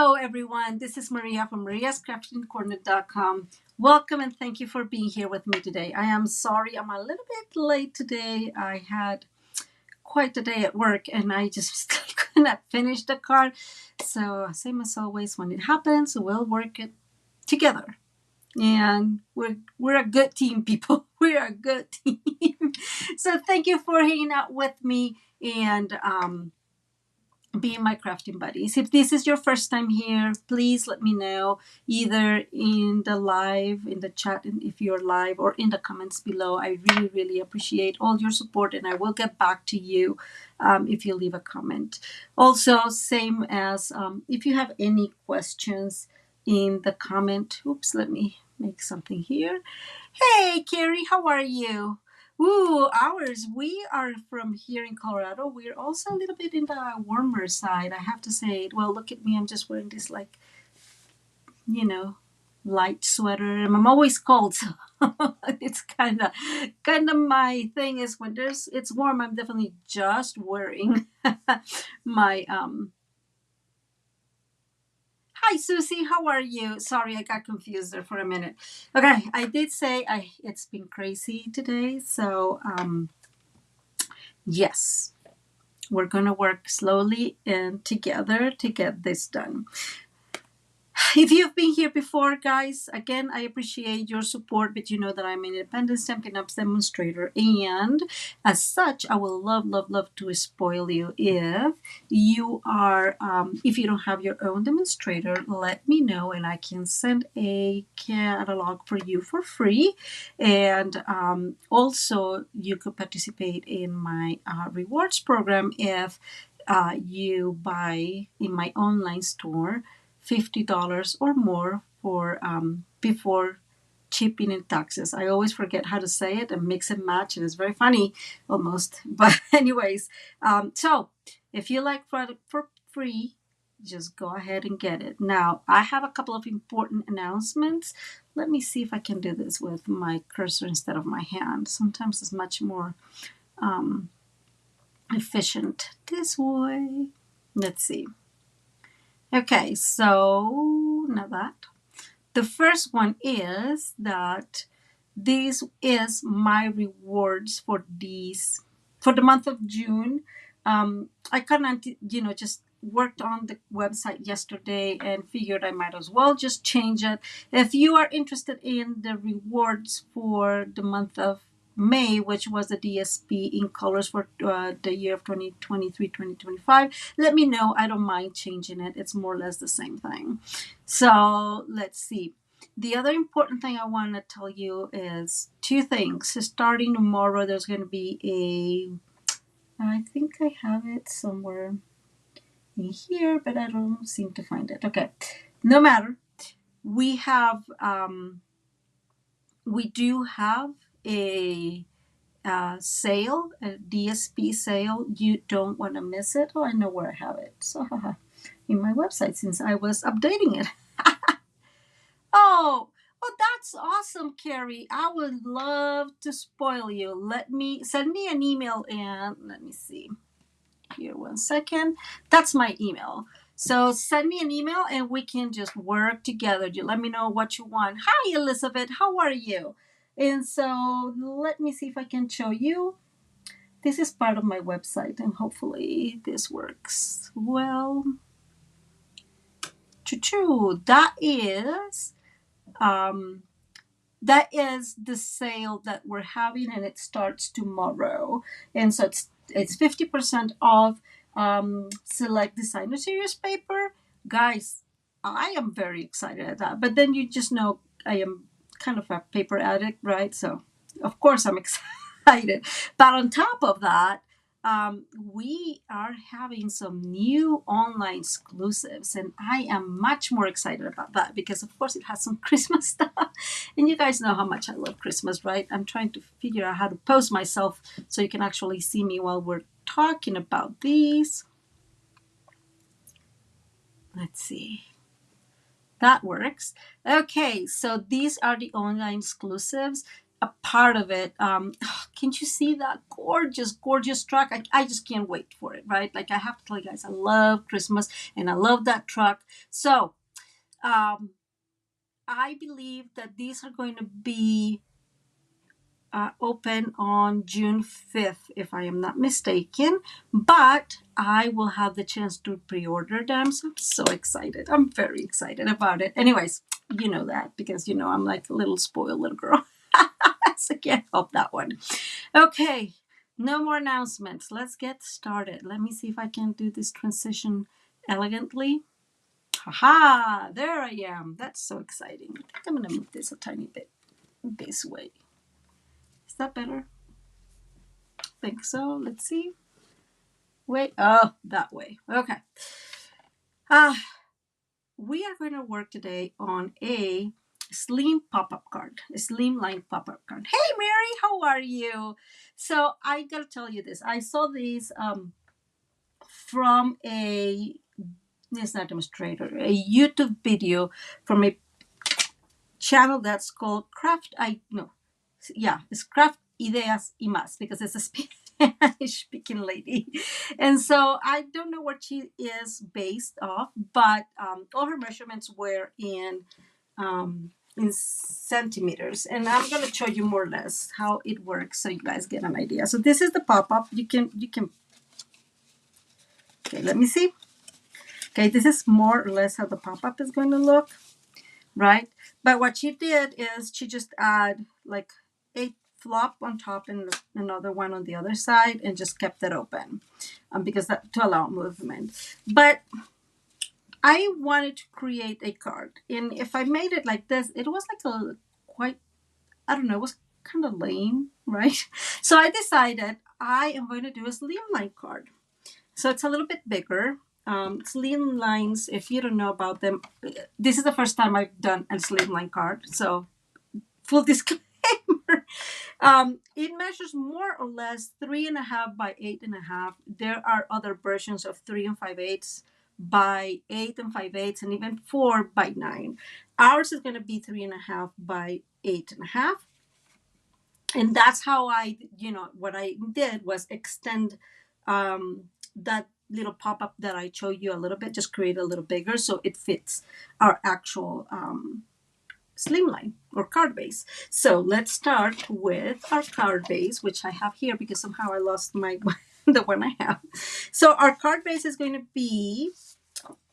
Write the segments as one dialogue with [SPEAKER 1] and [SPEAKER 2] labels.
[SPEAKER 1] Hello, everyone. This is Maria from mariascraftingcorner.com. Welcome and thank you for being here with me today. I am sorry I'm a little bit late today. I had quite a day at work and I just could not finish the card. So, same as always, when it happens, we'll work it together. And we're a good team, people. We're a good team. So, thank you for hanging out with me and being my crafting buddies. If this is your first time here, please let me know either in the live, in the chat, and if you're live, or in the comments below. I really, really appreciate all your support, and I will get back to you if you leave a comment. Also, same as if you have any questions in the comment. Oops, let me make something here. Hey, Carrie, how are you? Ooh, ours. We are from here in Colorado. We're also a little bit in the warmer side, I have to say. Well, look at me. I'm just wearing this, like, light sweater. And I'm always cold, so it's kind of my thing is when it's warm, I'm definitely just wearing my Hi, Susie. How are you? Sorry, I got confused there for a minute. Okay, I did say it's been crazy today, so yes, we're gonna work slowly and together to get this done. If you've been here before, guys, again, I appreciate your support, but you know that I'm an independent Stampin' Up! Demonstrator, and as such, I will love to spoil you. If you are, if you don't have your own demonstrator, let me know, and I can send a catalog for you for free. And also, you could participate in my rewards program if you buy in my online store $50 or more for before shipping and taxes. I always forget how to say it and mix and match, and it's very funny almost. But anyways, so if you like product for free, just go ahead and get it. Now, I have a couple of important announcements. Let me see if I can do this with my cursor instead of my hand. Sometimes it's much more efficient this way. Let's see. Okay, so now that the first one is that this is my rewards for the month of June. I kind of just worked on the website yesterday and figured I might as well just change it. If you are interested in the rewards for the month of May, which was the DSP in colors for the year of 2023-2025, let me know. I don't mind changing it. It's more or less the same thing. So let's see. The other important thing I want to tell you is two things. Starting tomorrow, there's going to be I think I have it somewhere in here, but I don't seem to find it. Okay, no matter. We do have a sale, a DSP sale. You don't want to miss it. Oh, I know where I have it. So in my website, since I was updating it. Oh, that's awesome, Carrie. I would love to spoil you. Send me an email and let me see here 1 second. That's my email. So send me an email and we can just work together. You let me know what you want. Hi, Elizabeth. How are you? And so let me see if I can show you. This is part of my website and hopefully this works well. Choo-choo. That is the sale that we're having, and it starts tomorrow. And so it's 50% off select designer series paper. Guys, I am very excited at that. But then you just know I am kind of a paper addict, right? So of course I'm excited. But on top of that, we are having some new online exclusives, and I am much more excited about that because, of course, it has some Christmas stuff. And you guys know how much I love Christmas, right? I'm trying to figure out how to post myself so you can actually see me while we're talking about these. Let's see. That works. Okay, so these are the online exclusives. a part of it. Can't you see that gorgeous, gorgeous truck? I just can't wait for it, right? Like I have to tell you guys, I love Christmas and I love that truck. So I believe that these are going to be open on June 5th, if I am not mistaken. But I will have the chance to pre-order them. So I'm so excited. I'm very excited about it. Anyways, you know that because, I'm like a little spoiled little girl. So I can't help that one. Okay, no more announcements. Let's get started. Let me see if I can do this transition elegantly. Haha, there I am. That's so exciting. I think I'm going to move this a tiny bit this way. Is that better? I think so. Let's see. Wait. Oh, that way. Okay. We are going to work today on a slim pop-up card, a slimline pop-up card. Hey, Mary, how are you? So I got to tell you this. I saw these from it's not demonstrator, a YouTube video from a channel that's called it's Craft Ideas y Más because it's a Spanish speaking lady. And so I don't know what she is based off, but all her measurements were in centimeters. And I'm going to show you more or less how it works so you guys get an idea. So this is the pop-up. You can, okay, let me see. Okay, this is more or less how the pop-up is going to look, right? But what she did is she just add like 8 flop on top and another one on the other side and just kept it open because that to allow movement. But I wanted to create a card, and if I made it like this, it was like I don't know, it was kind of lame, right? So I decided I am going to do a slimline card. So it's a little bit bigger. Slimlines, if you don't know about them, this is the first time I've done a slimline card. So full disclaimer, it measures more or less 3.5 by 8.5. There are other versions of 3 5/8 by 8 5/8 and even 4 by 9. Ours is going to be 3.5 by 8.5. And that's how what I did was extend that little pop-up that I showed you a little bit, just create a little bigger so it fits our actual slimline or card base. So let's start with our card base, which I have here because somehow I lost my the one I have. So our card base is going to be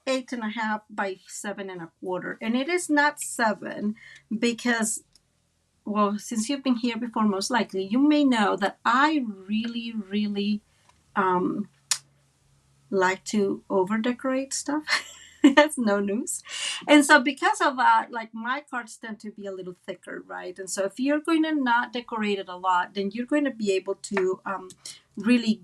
[SPEAKER 1] 8.5 by 7.25, and it is not 7 because, well, since you've been here before, most likely you may know that I really, really like to over decorate stuff. That's no news. And so because of that, like my cards tend to be a little thicker, right? And so if you're going to not decorate it a lot, then you're going to be able to really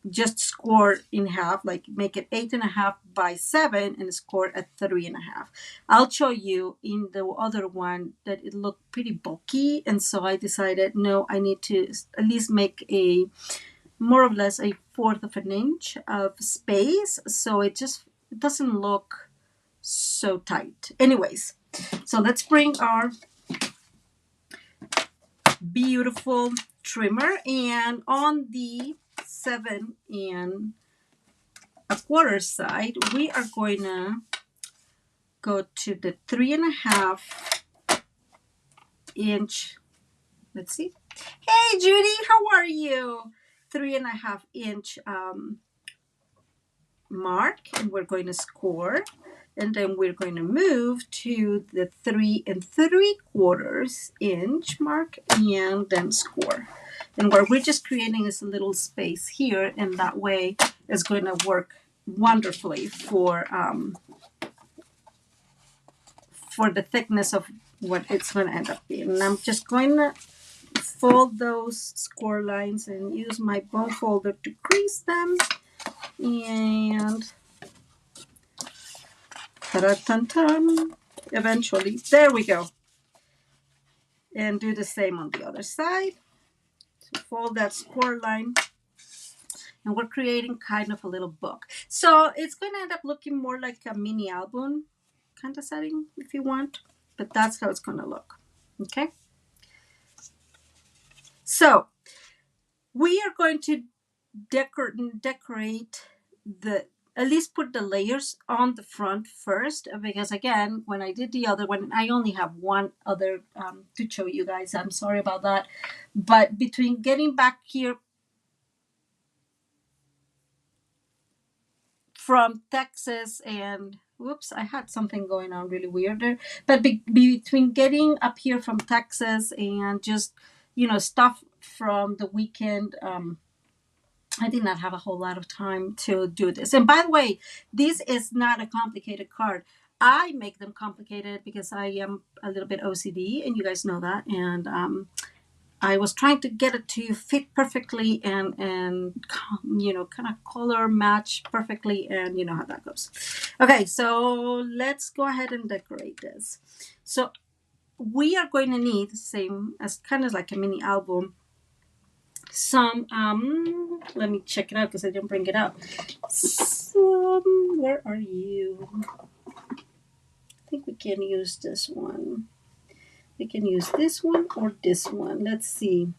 [SPEAKER 1] just score in half, like make it 8.5 by 7 and score at 3.5. I'll show you in the other one that it looked pretty bulky. And so I decided, no, I need to at least make a more or less a 1/4 of an inch of space. So it doesn't look so tight. Anyways, so let's bring our beautiful trimmer, and on the 7.25 side, we are going to go to the 3.5 inch. Let's see. Hey, Judy, how are you? 3.5 inch mark, and we're going to score. And then we're going to move to the 3.75 inch mark and then score. And what we're just creating is a little space here, and that way it's going to work wonderfully for the thickness of what it's going to end up being. And I'm just going to fold those score lines and use my bone folder to crease them. And ta-da-tan-tan, eventually, there we go. And do the same on the other side. So fold that score line. And we're creating kind of a little book. So it's going to end up looking more like a mini album kind of setting if you want. But that's how it's going to look. Okay? So we are going to decorate the, at least put the layers on the front first, because again, when I did the other one, I only have one other to show you guys. I'm sorry about that. But between getting back here from Texas and whoops, I had something going on really weird there. But between getting up here from Texas and just, stuff from the weekend, I did not have a whole lot of time to do this. And by the way, this is not a complicated card. I make them complicated because I am a little bit OCD, and you guys know that. And I was trying to get it to fit perfectly and kind of color match perfectly, and you know how that goes. Okay, so let's go ahead and decorate this. So we are going to need the same as kind of like a mini album. Some let me check it out because I didn't bring it up. Where are you? I think we can use this one. We can use this one or this one. Let's see.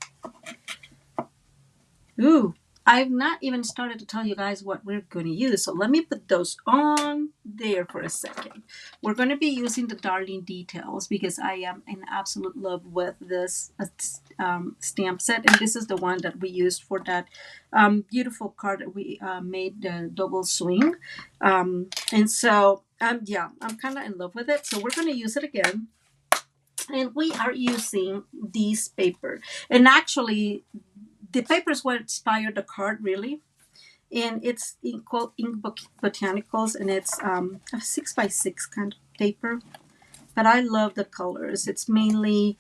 [SPEAKER 1] Ooh, I've not even started to tell you guys what we're going to use. So let me put those on there for a second. We're going to be using the Darling Details because I am in absolute love with this stamp set. And this is the one that we used for that beautiful card that we made, the double swing. And so, yeah, I'm kind of in love with it. So we're going to use it again. And we are using this paper. And actually, the paper is what inspired the card, really. And it's called Inked Botanicals, and it's a 6x6 kind of paper. But I love the colors. It's mainly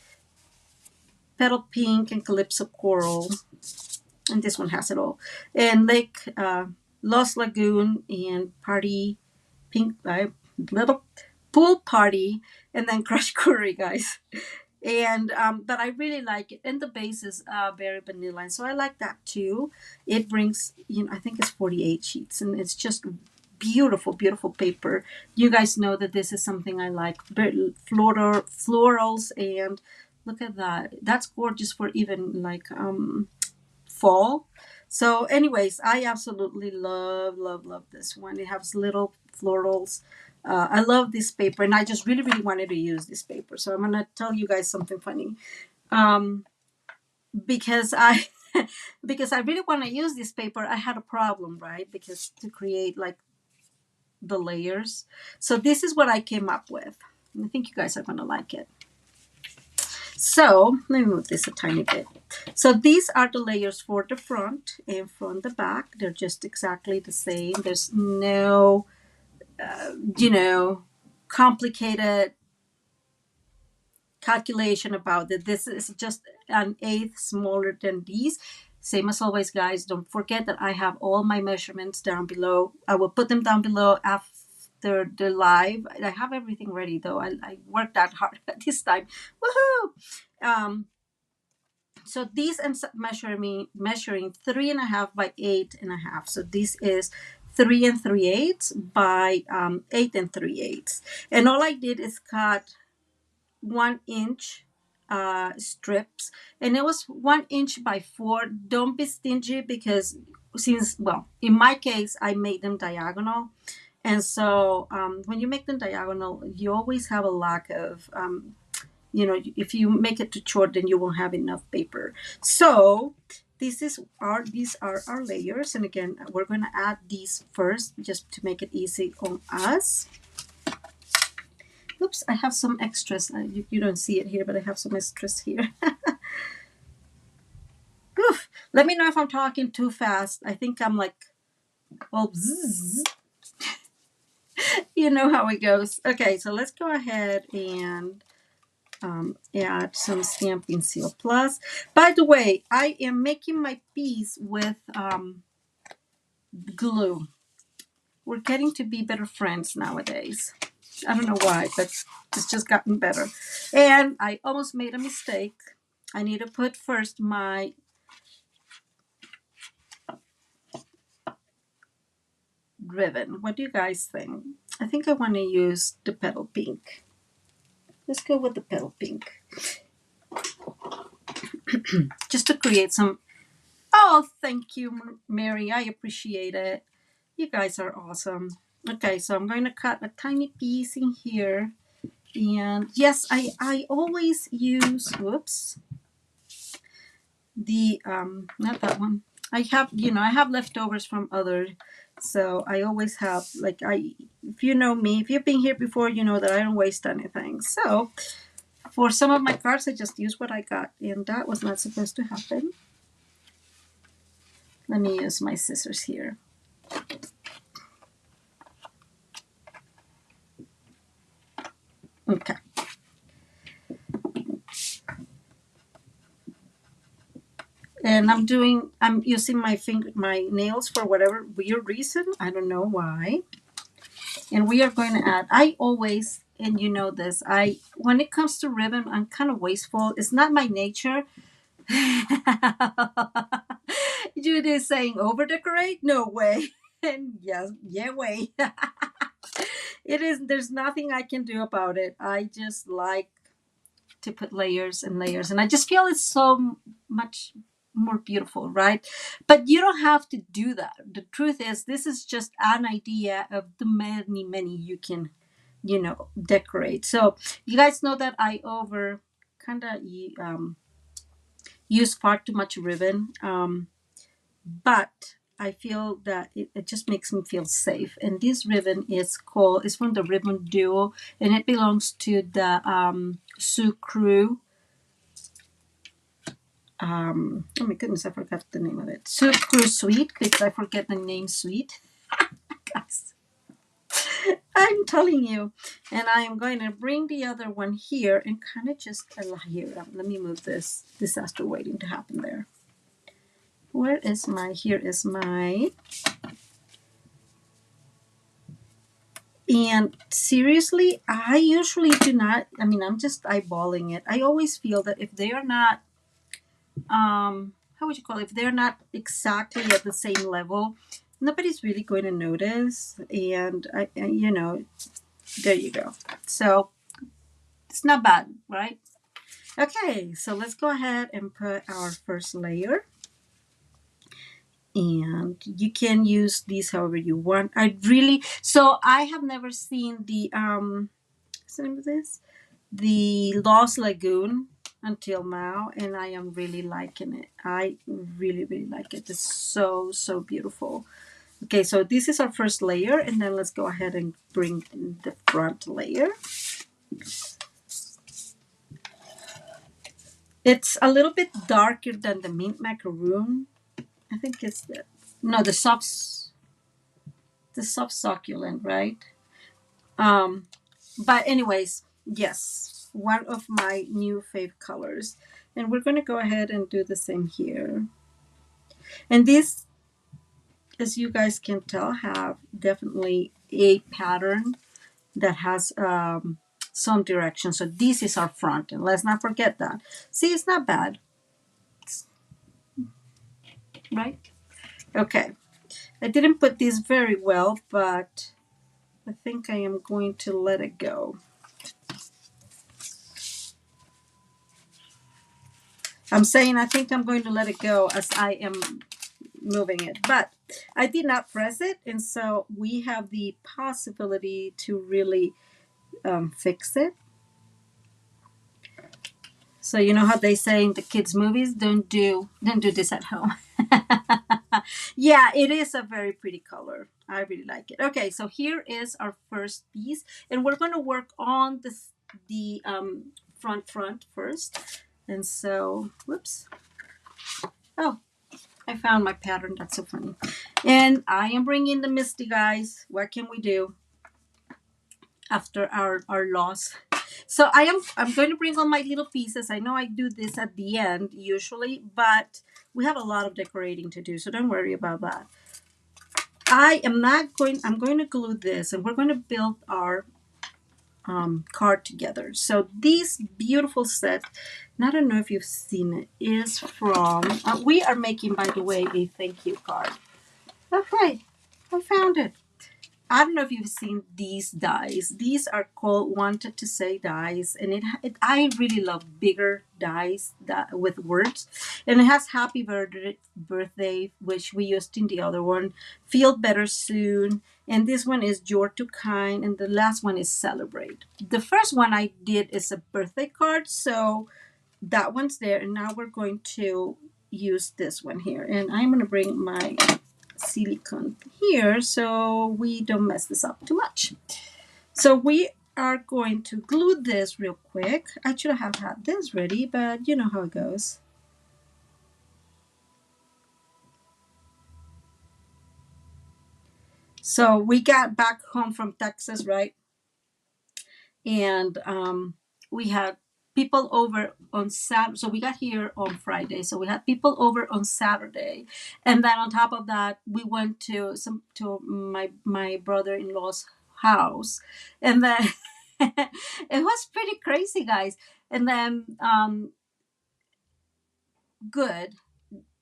[SPEAKER 1] Petal Pink and Calypso Coral. And this one has it all. And Lost Lagoon and Party Pink, little Pool Party, and then Crush Curry, guys. And but I really like it, and the base is very vanilla, and so I like that too. It brings, I think it's 48 sheets, and it's just beautiful paper. You guys know that this is something I like, florals, and look at that. That's gorgeous for even like fall. So anyways, I absolutely love this one. It has little florals. I love this paper, and I just really wanted to use this paper. So I'm gonna tell you guys something funny, because I because I really want to use this paper. I had a problem, right? Because to create like the layers. So this is what I came up with. And I think you guys are gonna like it. So let me move this a tiny bit. So these are the layers for the front and from the back. They're just exactly the same. There's no complicated calculation about it. This is just an eighth smaller than these. Same as always, guys. Don't forget that I have all my measurements down below. I will put them down below after the live. I have everything ready though. I worked that hard at this time. Woohoo! So these ends up measuring 3.5 by 8.5. So this is 3 3/8 by 8 3/8. And all I did is cut 1 inch strips, and it was 1 inch by 4. Don't be stingy because in my case, I made them diagonal. And so when you make them diagonal, you always have a lack of if you make it too short, then you won't have enough paper. So these are our layers, and again, we're going to add these first just to make it easy on us. Oops, I have some extras. You don't see it here, but I have some extras here. Oof. Let me know if I'm talking too fast. I think I'm like, well, zzz. You know how it goes. Okay, so let's go ahead and add some Stampin' Seal Plus. By the way, I am making my piece with glue. We're getting to be better friends nowadays. I don't know why, but it's just gotten better. And I almost made a mistake. I need to put first my ribbon. What do you guys think? I think I want to use the Petal Pink. Let's go with the Petal Pink. just to create some. Oh, thank you, Mary. I appreciate it. You guys are awesome. Okay, so I'm going to cut a tiny piece in here. And yes, I always use, whoops, the, not that one. I have, I have leftovers from other, so I always have, like, if you know me, if you've been here before, you know that I don't waste anything. So for some of my cards, I just use what I got, and that was not supposed to happen. Let me use my scissors here. Okay. And I'm using my nails for whatever weird reason. I don't know why. And we are going to add, I always, and you know this, when it comes to ribbon, I'm kind of wasteful. It's not my nature. Judy is saying over decorate? No way. And yes, yeah, way. It is, there's nothing I can do about it. I just like to put layers and layers, and I just feel it's so much more beautiful, right? But you don't have to do that. The truth is, this is just an idea of the many you can, decorate. So you guys know that I over kind of use far too much ribbon, but I feel that it just makes me feel safe. And this ribbon is from the Ribbon Duo, and it belongs to the Sucru. Oh my goodness, I forgot the name of it. Sucru Sweet, because I forget the name Sweet. Guys, I'm telling you. And I am going to bring the other one here and kind of just here. Let me move this disaster waiting to happen there. Where is here is my, and seriously, I usually do not, I'm just eyeballing it. I always feel that if they are not, how would you call it? If they're not exactly at the same level, nobody's really going to notice. And, there you go. So it's not bad, right? Okay, so let's go ahead and put our first layer. And you can use these however you want. I have never seen the what's the name of this? The Lost Lagoon until now, and I am really liking it. I really, really like it. It's so beautiful. Okay, so this is our first layer, and then let's go ahead and bring in the front layer. It's a little bit darker than the mint macaroon. I think it's the soft succulent, right? But anyways, yes, one of my new fave colors. And we're going to go ahead and do the same here. And this, as you guys can tell, have definitely a pattern that has some direction. So this is our front, and let's not forget that. See, it's not bad. Right? Okay. I didn't put this very well, but I think I am going to let it go. I'm saying I think I'm going to let it go as I am moving it, but I did not press it, and so we have the possibility to really fix it. So you know how they say in the kids' movies, don't do this at home. Yeah, it is a very pretty color. I really like it. Okay, so here is our first piece, and we're going to work on the front first. And so, whoops. Oh, I found my pattern. That's so funny. And I am bringing the Misty, guys. What can we do after our loss? So I'm going to bring all my little pieces. I know I do this at the end usually, but we have a lot of decorating to do, so don't worry about that. I'm going to glue this, and we're going to build our card together. So this beautiful set, and I don't know if you've seen it, is from, we are making, by the way, a thank you card. Okay, I found it. I don't know if you've seen these dies. These are called Wanted to Say dies, and I really love bigger dies that with words, and it has birthday, which we used in the other one. Feel better soon, and this one is You're Too Kind, and the last one is Celebrate. The first one I did is a birthday card, so that one's there, and now we're going to use this one here, and I'm going to bring my silicone here so we don't mess this up too much. So we are going to glue this real quick. I should have had this ready, but you know how it goes. So we got back home from Texas, right? And we had people over on Saturday. So we got here on Friday. So we had people over on Saturday, and then on top of that, we went to my brother-in-law's house, and then it was pretty crazy, guys. And then good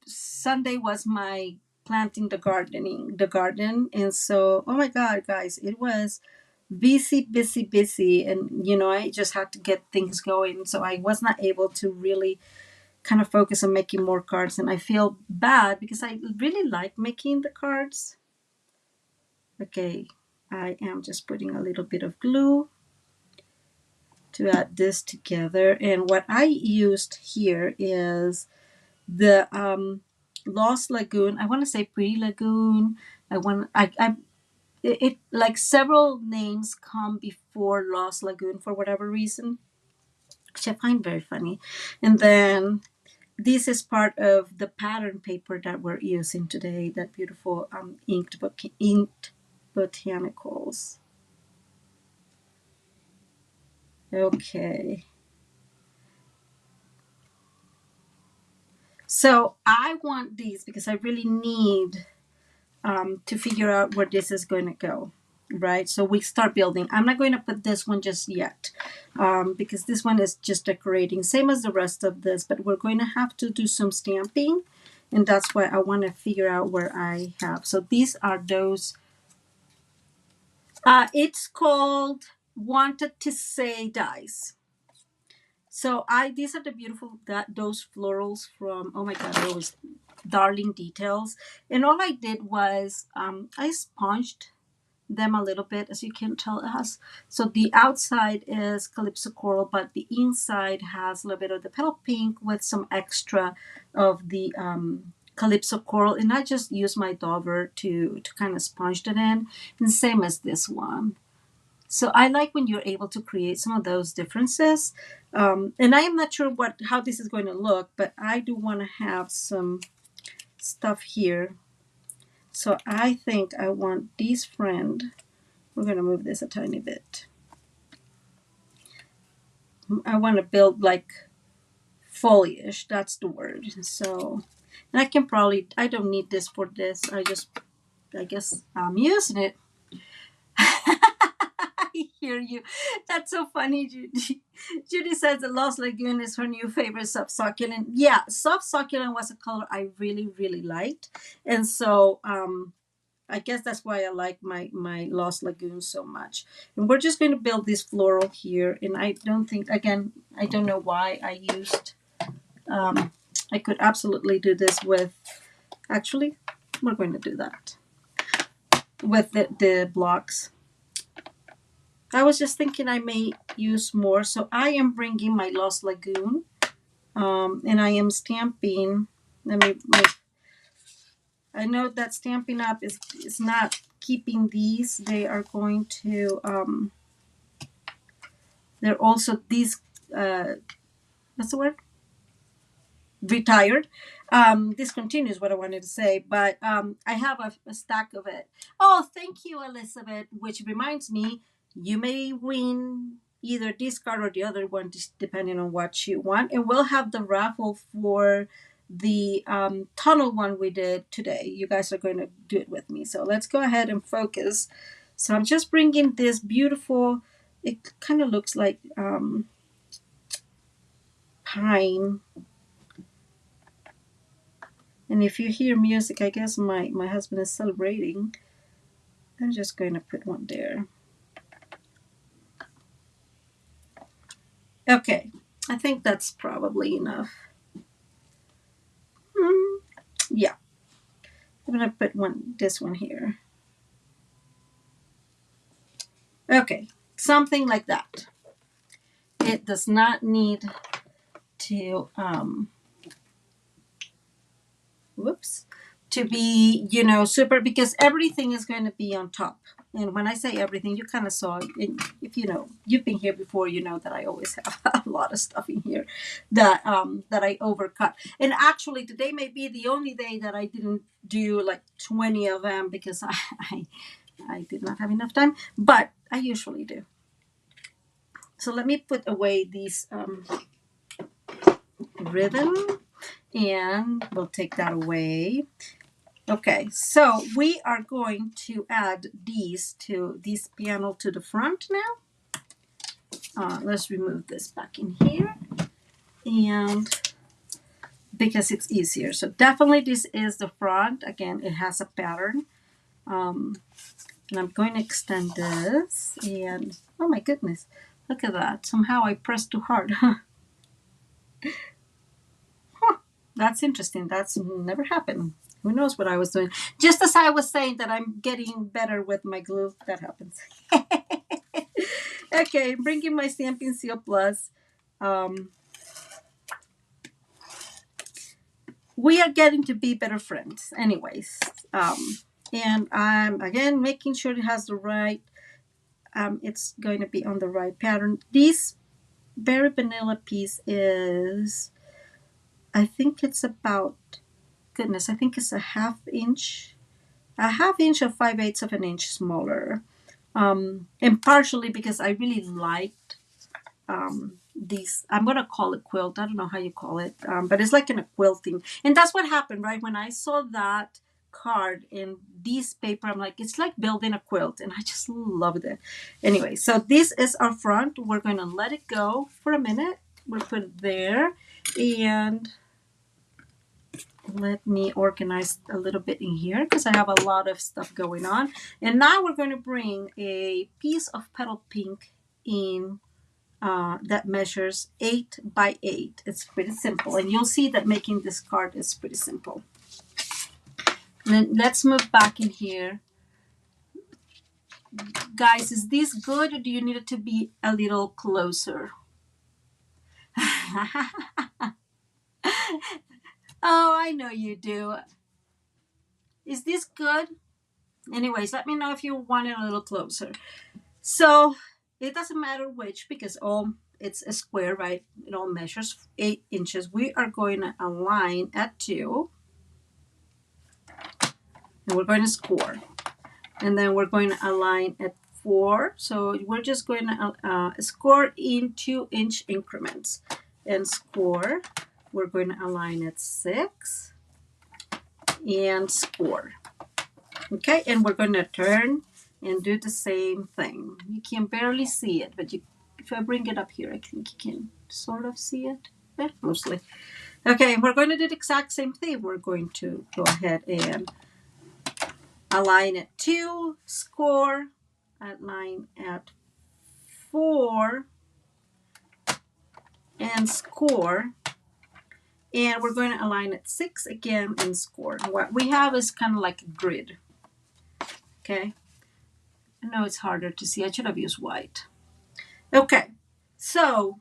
[SPEAKER 1] Sunday was my planting the garden, and so oh my God, guys, it was busy, busy, busy. And, I just had to get things going. So I was not able to really kind of focus on making more cards. And I feel bad because I really like making the cards. Okay, I am just putting a little bit of glue to add this together. And what I used here is the Lost Lagoon. I want to say Pretty Lagoon. It like several names come before Lost Lagoon for whatever reason, which I find very funny. And then this is part of the pattern paper that we're using today, that beautiful Inked Botanicals. Okay. So I want these because I really need to figure out where this is going to go, right? So we start building. I'm not going to put this one just yet because this one is just decorating, same as the rest of this, but we're going to have to do some stamping, and that's why I want to figure out where I have. So these are those. It's called Wanted to Say dies. So these are the beautiful those florals from, oh my God, those darling details. And all I did was I sponged them a little bit. As you can tell, it has, so the outside is calypso coral, but the inside has a little bit of the petal pink with some extra of the calypso coral. And I just used my dauber to kind of sponge it in, and same as this one. So I like when you're able to create some of those differences. And I am not sure how this is going to look, but I do want to have some stuff here. So I think I want this friend. We're going to move this a tiny bit. I want to build like foliage. That's the word. So, and I don't need this for this. I guess I'm using it. I hear you. That's so funny, Judy. Judy says the Lost Lagoon is her new favorite soft succulent. Yeah, soft succulent was a color I really, really liked. And so I guess that's why I like my Lost Lagoon so much. And we're just going to build this floral here. And I don't think, again, I don't know why I used, I could absolutely do this with, actually, we're going to do that with the blocks. I was just thinking I may use more. So I am bringing my Lost Lagoon and I am stamping. Let me make, I know that Stampin' Up! is not keeping these. They are going to, they're also these, what's the word? Retired. Discontinued is what I wanted to say, but I have a stack of it. Oh, thank you, Elizabeth, which reminds me, you may win either this card or the other one, just depending on what you want. And we'll have the raffle for the tunnel one we did today. You guys are going to do it with me. So let's go ahead and focus. So I'm just bringing this beautiful, it kind of looks like pine. And if you hear music, I guess my husband is celebrating. I'm just going to put one there. Okay, I think that's probably enough. Yeah, I'm going to put this one here. Okay, something like that. It does not need to, to be, super, because everything is going to be on top. And when I say everything, you kind of saw it. If you've been here before, you know that I always have a lot of stuff in here that I overcut. And actually, today may be the only day that I didn't do like 20 of them because I did not have enough time. But I usually do. So let me put away these ribbon, and we'll take that away. Okay, so we are going to add these to this panel to the front now. Let's remove this back in here, and because it's easier. So definitely this is the front. Again, it has a pattern. And I'm going to extend this, and oh my goodness, look at that. Somehow I pressed too hard. That's interesting. That's never happened. Who knows what I was doing? Just as I was saying that I'm getting better with my glue, that happens. Okay, bringing my Stampin' Seal Plus. We are getting to be better friends anyways. And I'm, again, making sure it has the right, it's going to be on the right pattern. This Berry Vanilla piece is, I think it's about, goodness, I think it's a half inch of 5/8 of an inch smaller. And partially because I really liked these, I'm going to call it quilt. I don't know how you call it, but it's like in a quilting. And that's what happened, right? When I saw that card in this paper, I'm like, it's like building a quilt. And I just loved it. Anyway, so this is our front. We're going to let it go for a minute. We'll put it there. And let me organize a little bit in here because I have a lot of stuff going on. And now we're going to bring a piece of Petal Pink in that measures 8 by 8. It's pretty simple, and you'll see that making this card is pretty simple. And then let's move back in here. Guys, is this good, or do you need it to be a little closer? Oh, I know you do. Is this good? Anyways, let me know if you want it a little closer. So it doesn't matter which, because it's a square, right? It all measures 8 inches. We are going to align at 2. And we're going to score. And then we're going to align at 4. So we're just going to score in 2-inch increments. And score, we're going to align at 6. And score. Okay, and we're going to turn and do the same thing. You can barely see it, but if I bring it up here, I think you can sort of see it. Yeah, mostly. Okay, we're going to do the exact same thing. We're going to go ahead and align at 2, score, align at 4, and score. And we're going to align at 6 again and score. What we have is kind of like a grid. Okay. I know it's harder to see. I should have used white. Okay. So,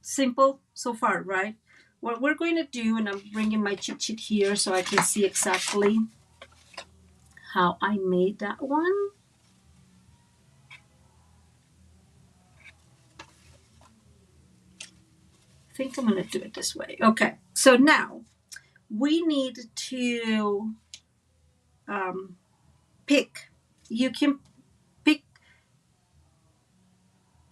[SPEAKER 1] simple so far, right? What we're going to do, and I'm bringing my cheat sheet here so I can see exactly how I made that one. I think I'm going to do it this way. Okay. So now we need to pick. You can pick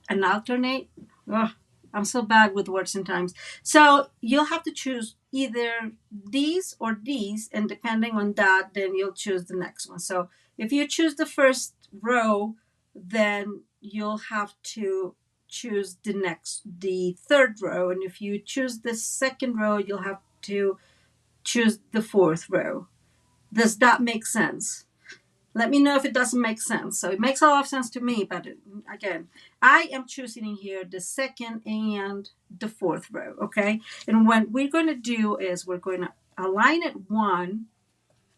[SPEAKER 1] an alternate. Ugh, I'm so bad with words sometimes. So you'll have to choose either these or these, and depending on that, then you'll choose the next one. So if you choose the first row, then you'll have to choose the third row. And if you choose the second row, you'll have to choose the fourth row. Does that make sense? Let me know if it doesn't make sense. So it makes a lot of sense to me, but again, I am choosing in here the second and the fourth row, okay? And what we're going to do is we're going to align it one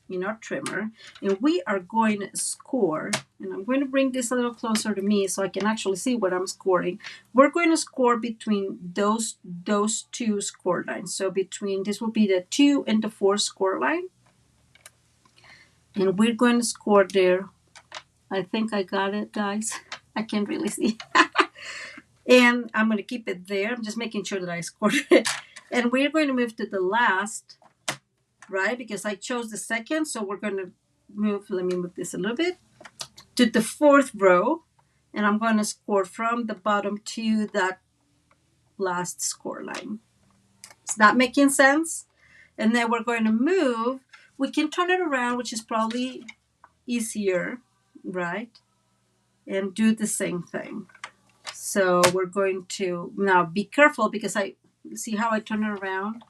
[SPEAKER 1] in our trimmer, and we are going to score, and I'm going to bring this a little closer to me so I can actually see what I'm scoring. We're going to score between those two score lines. So between, this will be the 2 and the 4 score line, and we're going to score there. I think I got it, guys. I can't really see. And I'm going to keep it there. I'm just making sure that I scored it. And we're going to move to the last, right? Because I chose the second. So we're going to move, let me move this a little bit, to the 4th row. And I'm going to score from the bottom to that last score line. Is that making sense? And then we're going to move. We can turn it around, which is probably easier, right? And do the same thing. So we're going to now be careful because I see how I turn it around.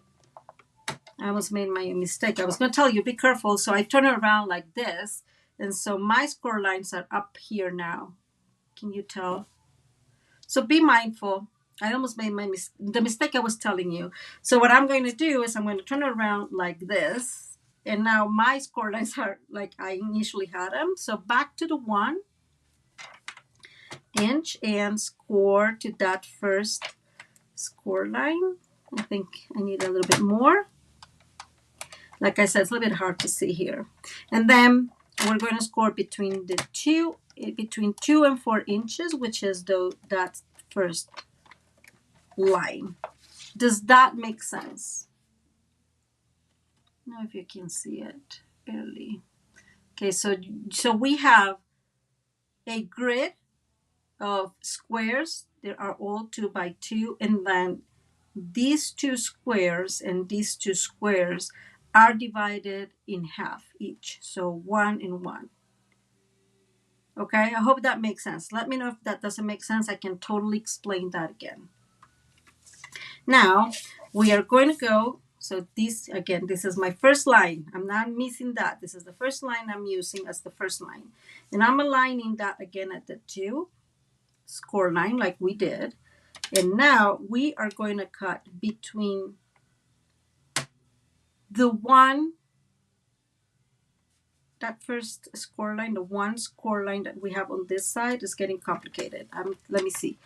[SPEAKER 1] I almost made my mistake. I was going to tell you, be careful. So I turn it around like this. And so my score lines are up here now. Can you tell? So be mindful. I almost made the mistake I was telling you. So what I'm going to do is I'm going to turn it around like this. And now my score lines are like I initially had them. So back to the 1 inch and score to that first score line. I think I need a little bit more. Like I said, it's a little bit hard to see here. And then we're going to score between 2 and 4 inches, which is that first line. Does that make sense? I don't know if you can see it barely. Okay, so we have a grid of squares. They are all 2 by 2, and then these 2 squares and these 2 squares are divided in half each. So 1 and 1. Okay, I hope that makes sense. Let me know if that doesn't make sense. I can totally explain that again. Now we are going to go, so this is my first line. I'm not missing that. This is the first line I'm using as the first line. And I'm aligning that again at the 2 score line like we did. And now we are going to cut between the 1, that first score line, the 1 score line that we have on this side is getting complicated. Let me see.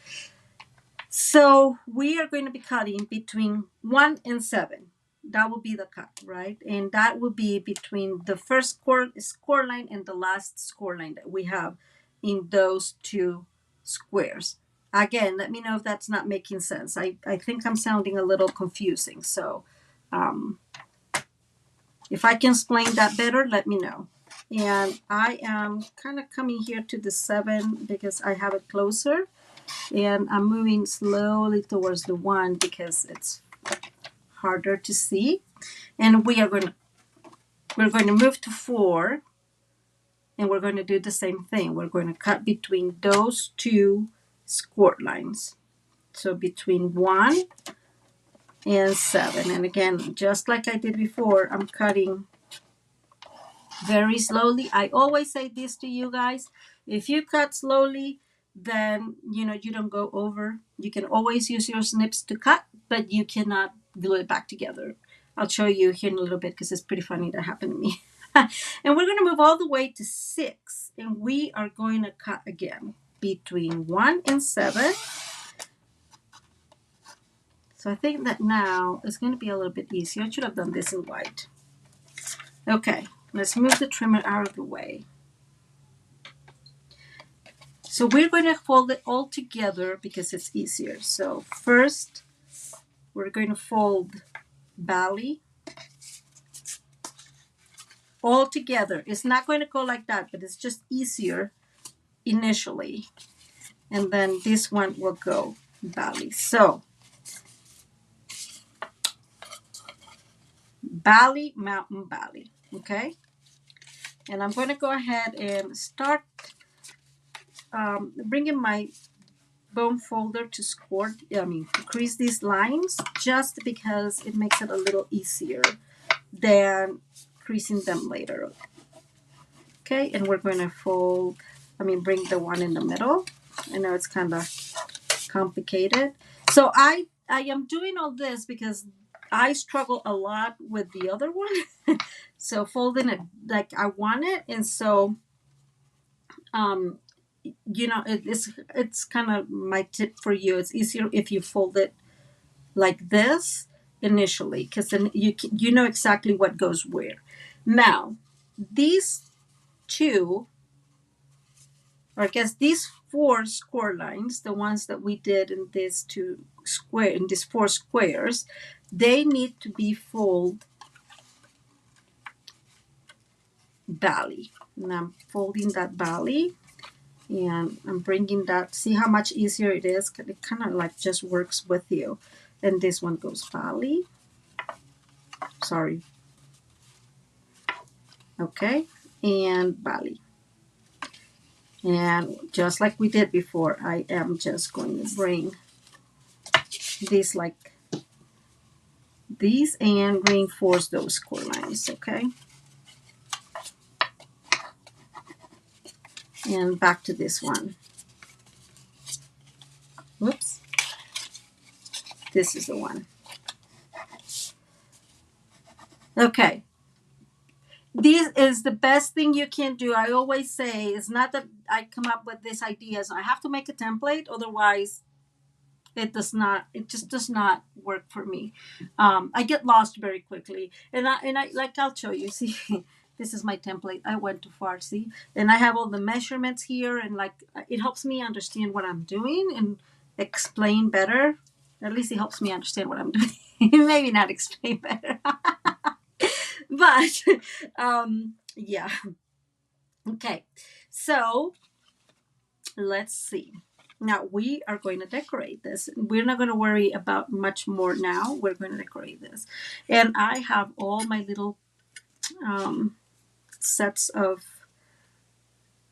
[SPEAKER 1] So we are going to be cutting between 1 and 7. That will be the cut, right? And that will be between the first score line and the last score line that we have in those 2 squares. Again, let me know if that's not making sense. I think I'm sounding a little confusing. So if I can explain that better, let me know. And I am kind of coming here to the 7 because I have it closer. And I'm moving slowly towards the 1 because it's harder to see. And we're going to move to 4, and we're going to do the same thing. We're going to cut between those 2 score lines. So between 1 and 7. And again, just like I did before, I'm cutting very slowly. I always say this to you guys. If you cut slowly, then you don't go over. You can always use your snips to cut, but you cannot glue it back together. I'll show you here in a little bit because it's pretty funny that happened to me. And we're going to move all the way to 6, and we are going to cut again between 1 and 7. So I think that now it's going to be a little bit easier. I should have done this in white. Okay, let's move the trimmer out of the way. So we're going to fold it all together because it's easier. So first, we're going to fold Bali all together. It's not going to go like that, but it's just easier initially. And then this one will go Bali. So Bali, Mountain Bali, okay? And I'm going to go ahead and start bringing my bone folder to crease these lines just because it makes it a little easier than creasing them later. Okay, and we're going to fold, bring the one in the middle. I know it's kind of complicated. So I am doing all this because I struggle a lot with the other one. So folding it like I want it. And so, it's kind of my tip for you. It's easier if you fold it like this initially, because then you know exactly what goes where. Now, these two, or I guess these four score lines, the ones that we did in these four squares, they need to be folded valley. And I'm folding that valley, and I'm bringing that. See how much easier it is? It kind of like just works with you. And this one goes valley. Sorry. Okay, and valley. And just like we did before, I am just going to bring these like these and reinforce those score lines, okay? And back to this one. Whoops. This is the one. Okay. This is the best thing you can do. I always say it's not that I come up with these ideas. I have to make a template, otherwise it just does not work for me. I get lost very quickly, and I like, I'll show you. See, this is my template. I went too far, see, and I have all the measurements here, and like it helps me understand what I'm doing and explain better. At least it helps me understand what I'm doing. Maybe not explain better, but yeah. Okay, so let's see. Now we are going to decorate this. We're not going to worry about much more now. We're going to decorate this. And I have all my little sets of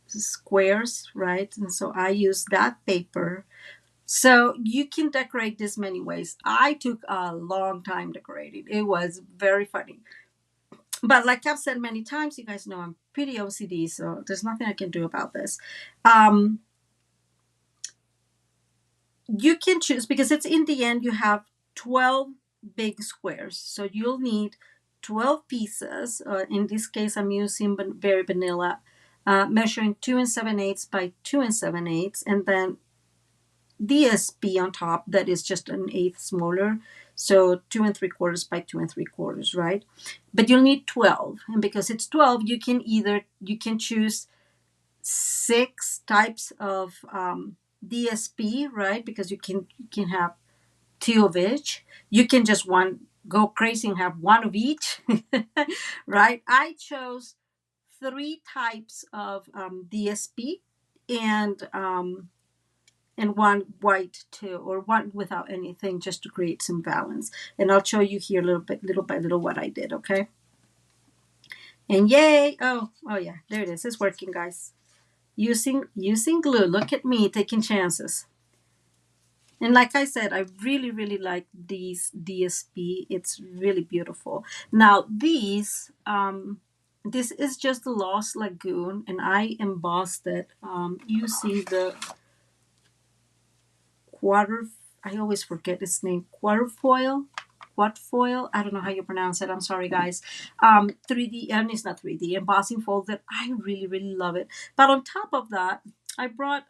[SPEAKER 1] squares, right? And so I use that paper. So you can decorate this many ways. I took a long time decorating. It was very funny. But like I've said many times, you guys know I'm pretty OCD, so there's nothing I can do about this. You can choose, because it's in the end you have 12 big squares, so you'll need 12 pieces. In this case I'm using very vanilla, measuring 2 7/8 by 2 7/8, and then DSP on top that is just an eighth smaller, so 2 3/4 by 2 3/4, right? But you'll need 12, and because it's 12 you can choose 6 types of DSP, right? Because you can have 2 of each. You can just go crazy and have 1 of each, right? I chose 3 types of DSP and 1 white too, or 1 without anything, just to create some balance. And I'll show you here little by little what I did, okay? And yay! Oh yeah, there it is. It's working, guys. Using glue. Look at me taking chances. And like I said, I really, really like these DSP. It's really beautiful. Now this is just the Lost Lagoon, and I embossed it using the I always forget its name, quadfoil. I don't know how you pronounce it. I'm sorry, guys. 3D, and it's not 3D, embossing fold that I really, really love it. But on top of that, I brought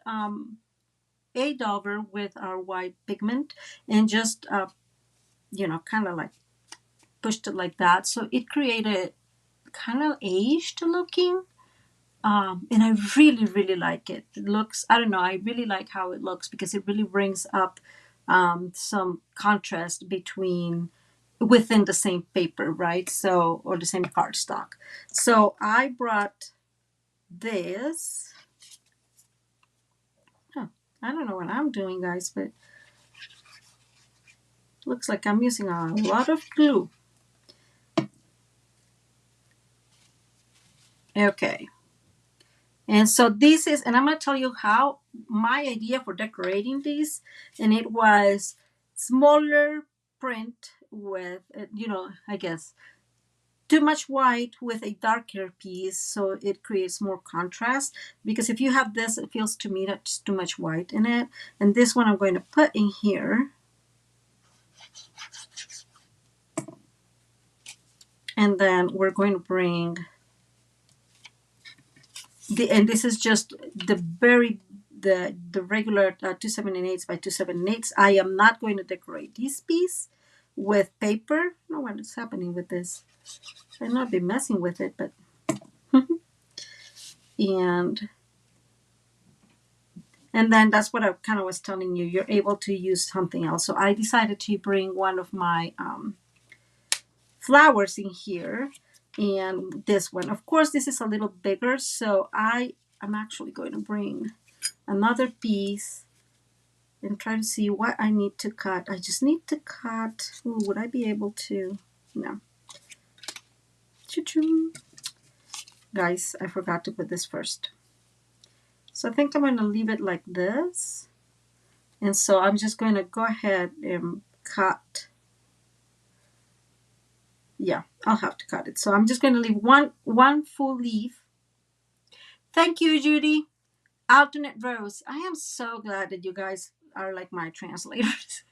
[SPEAKER 1] a dauber with our white pigment and just, kind of like pushed it like that. So it created kind of aged looking. And I really, really like it. It looks, I don't know, I really like how it looks because it really brings up some contrast within the same paper, right? So, or the same cardstock. So I brought this. I don't know what I'm doing, guys, but looks like I'm using a lot of glue. Okay. And so this is, and I'm going to tell you how my idea for decorating these, and it was smaller print with, I guess, too much white with a darker piece, so it creates more contrast. Because if you have this, it feels to me that's too much white in it. And this one I'm going to put in here. And then we're going to bring and this is just the regular 278 by 278. I am not going to decorate this piece with paper. I don't know what is happening with this. I'll not be messing with it, but and then that's what I kind of was telling you. You're able to use something else. So I decided to bring one of my flowers in here, and this one. Of course, this is a little bigger, so I'm actually going to bring another piece and try to see what I need to cut. I just need to cut. Ooh, would I be able to? No. Choo-choo. Guys, I forgot to put this first. So I think I'm going to leave it like this. And so I'm just going to go ahead and cut. Yeah, I'll have to cut it. So I'm just going to leave one full leaf. Thank you, Judy. Alternate rows. I am so glad that you guys are like my translators.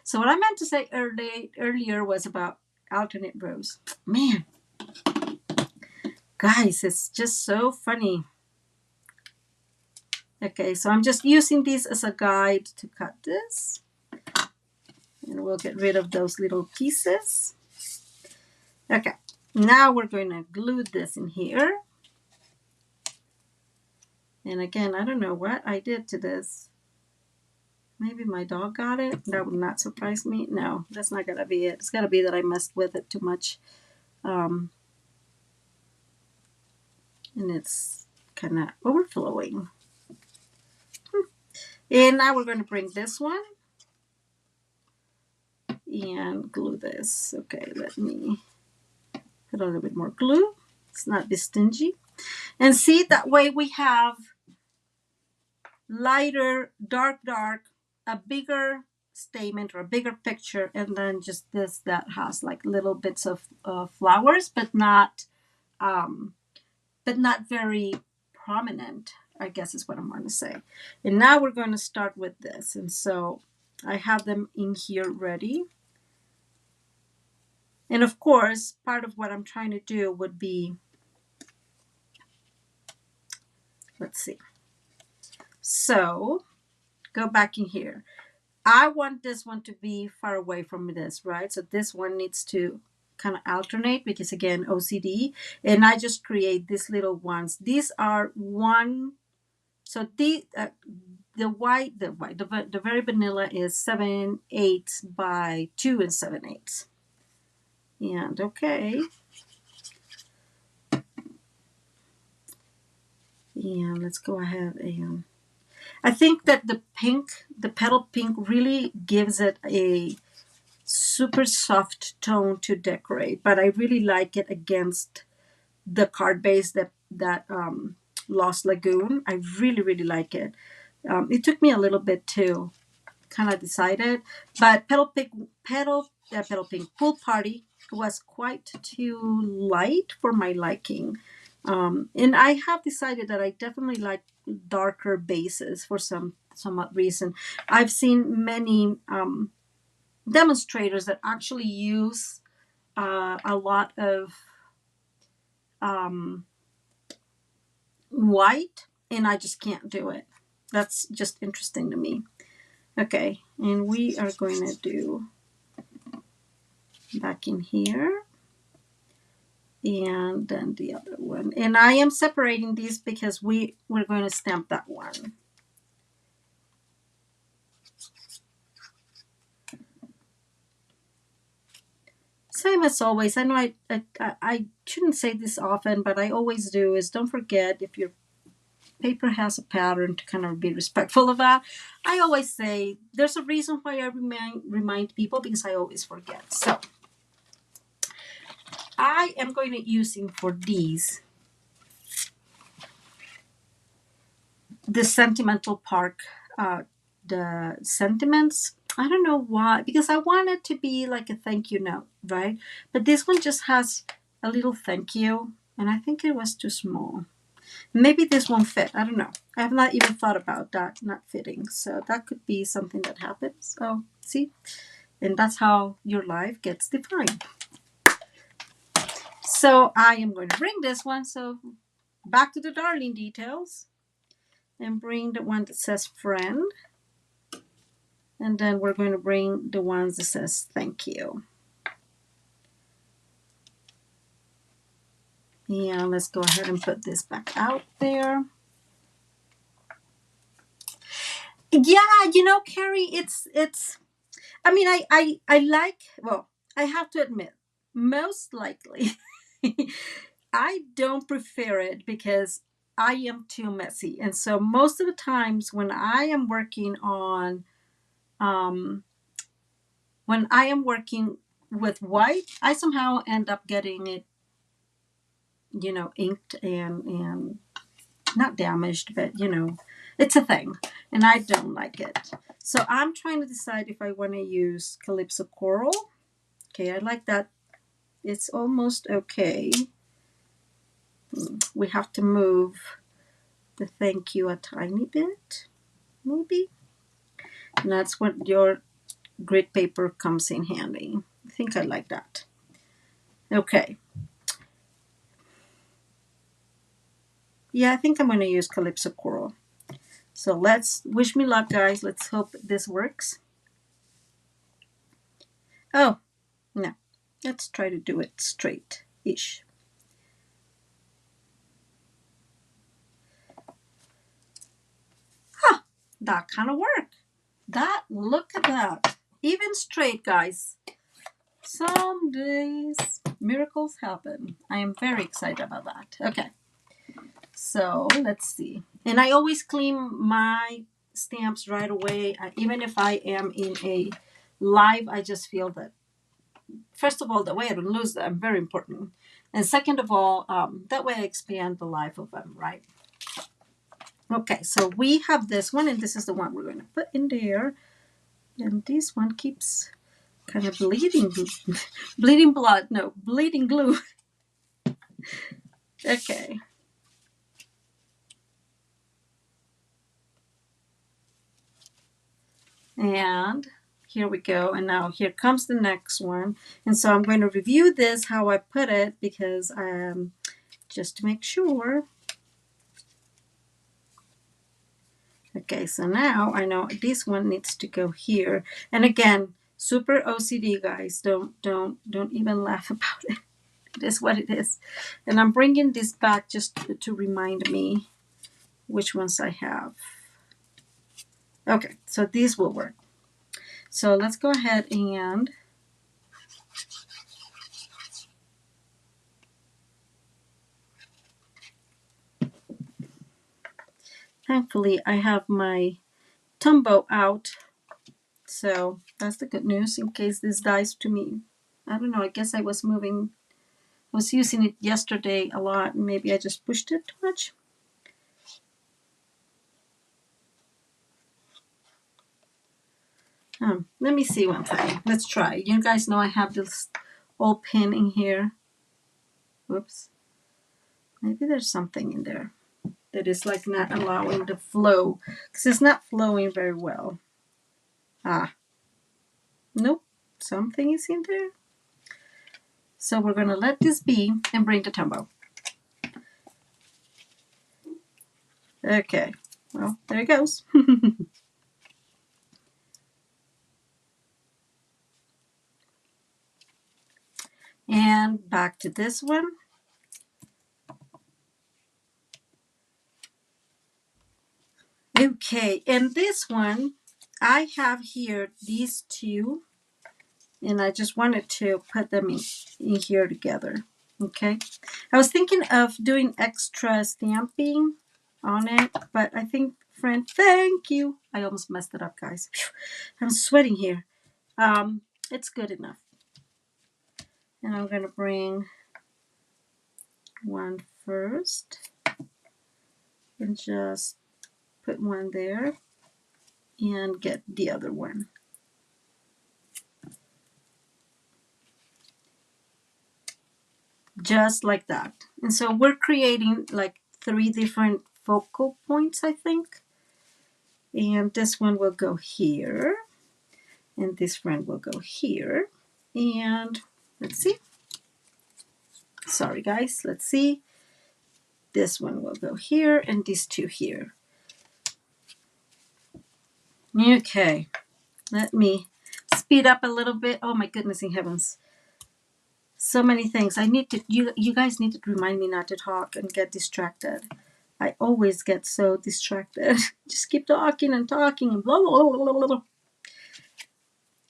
[SPEAKER 1] So what I meant to say earlier was about alternate rows. Man, guys, it's just so funny. Okay, so I'm just using this as a guide to cut this. And we'll get rid of those little pieces. Okay, now we're going to glue this in here. And again, I don't know what I did to this. Maybe my dog got it. That would not surprise me. No, that's not going to be it. It's got to be that I messed with it too much. And it's kind of overflowing. And now we're going to bring this one and glue this. Okay, let me put a little bit more glue. It's not be stingy. And see, that way we have lighter, dark, a bigger statement or a bigger picture, and then just this that has like little bits of flowers, but not very prominent, I guess is what I'm going to say. And now we're going to start with this. And so I have them in here ready. And of course, part of what I'm trying to do would be, let's see. So go back in here. I want this one to be far away from this, right? So this one needs to kind of alternate because again, OCD. And I just create these little ones. These are one. So the very vanilla is 7/8 by 2 7/8. And okay. And let's go ahead and I think that the petal pink really gives it a super soft tone to decorate, but I really like it against the card base that Lost Lagoon. I really, really like it. It took me a little bit to kind of decide it, but Petal Pink Pool Party was quite too light for my liking. And I have decided that I definitely like darker bases for some reason. I've seen many demonstrators that actually use a lot of white, and I just can't do it. That's just interesting to me. Okay, and we are going to do back in here. And then the other one. And I am separating these because we're going to stamp that one. Same as always. I know I shouldn't say this often, but I always do, is don't forget if your paper has a pattern to kind of be respectful of that. I always say there's a reason why I remind people, because I always forget. So I am going to using for these the Sentimental Park, the sentiments. I don't know why, because I want it to be like a thank you note, right? But this one just has a little thank you, and I think it was too small. Maybe this won't fit. I don't know. I have not even thought about that not fitting. So that could be something that happens. Oh, see? And that's how your life gets defined. So I am going to bring this one. So back to the darling details. And bring the one that says friend. And then we're going to bring the ones that says thank you. Yeah, let's go ahead and put this back out there. Yeah, you know, Carrie, it's I mean, I like, well, I have to admit, most likely I don't prefer it because I am too messy. And so most of the times um when I am working with white, I somehow end up getting it, you know, inked and not damaged, but you know, it's a thing, and I don't like it. So I'm trying to decide if I want to use Calypso Coral. Okay, I like that. It's almost okay. We have to move the thank you a tiny bit, maybe. And that's what your grid paper comes in handy. I think I like that. Okay. Yeah, I think I'm going to use Calypso Coral. So let's wish me luck, guys. Let's hope this works. Oh, no. Let's try to do it straight-ish. Huh, that kind of worked. Look at that. Even straight, guys. Some days miracles happen. I am very excited about that. Okay, so let's see. And I always clean my stamps right away. Even if I am in a live, I just feel that, first of all, the way I don't lose them, very important. And second of all, that way I expand the life of them, right? Okay, so we have this one, and this is the one we're going to put in there. And this one keeps kind of bleeding blood. No, bleeding glue. Okay. And here we go. And now here comes the next one. And so I'm going to review this, how I put it, because just to make sure. Okay, so now I know this one needs to go here. And again, super OCD, guys. Don't even laugh about it. It is what it is. And I'm bringing this back just to remind me which ones I have. Okay, so these will work. So let's go ahead and thankfully I have my Tumbo out. So that's the good news in case this dies to me. I don't know, I guess I was using it yesterday a lot. Maybe I just pushed it too much. Let me see one thing. Let's try. You guys know I have this old pin in here. Whoops. Maybe there's something in there that is like not allowing the flow, because it's not flowing very well. Nope, something is in there. So we're going to let this be and bring the Tumbo. Okay, well, there it goes. And back to this one. Okay, and this one, I have here these two, and I just wanted to put them in here together. Okay, I was thinking of doing extra stamping on it, but I think, friend, thank you. I almost messed it up, guys. I'm sweating here. It's good enough. And I'm going to bring one first and just put one there and get the other one. just like that. And so we're creating like 3 different focal points, I think. And this one will go here, and this one will go here. And let's see. Sorry, guys. Let's see. This one will go here, and these 2 here. Okay. Let me speed up a little bit. Oh my goodness in heavens. So many things. I need to, you guys need to remind me not to talk and get distracted. I always get so distracted. Just keep talking and talking and blah, blah, blah, blah,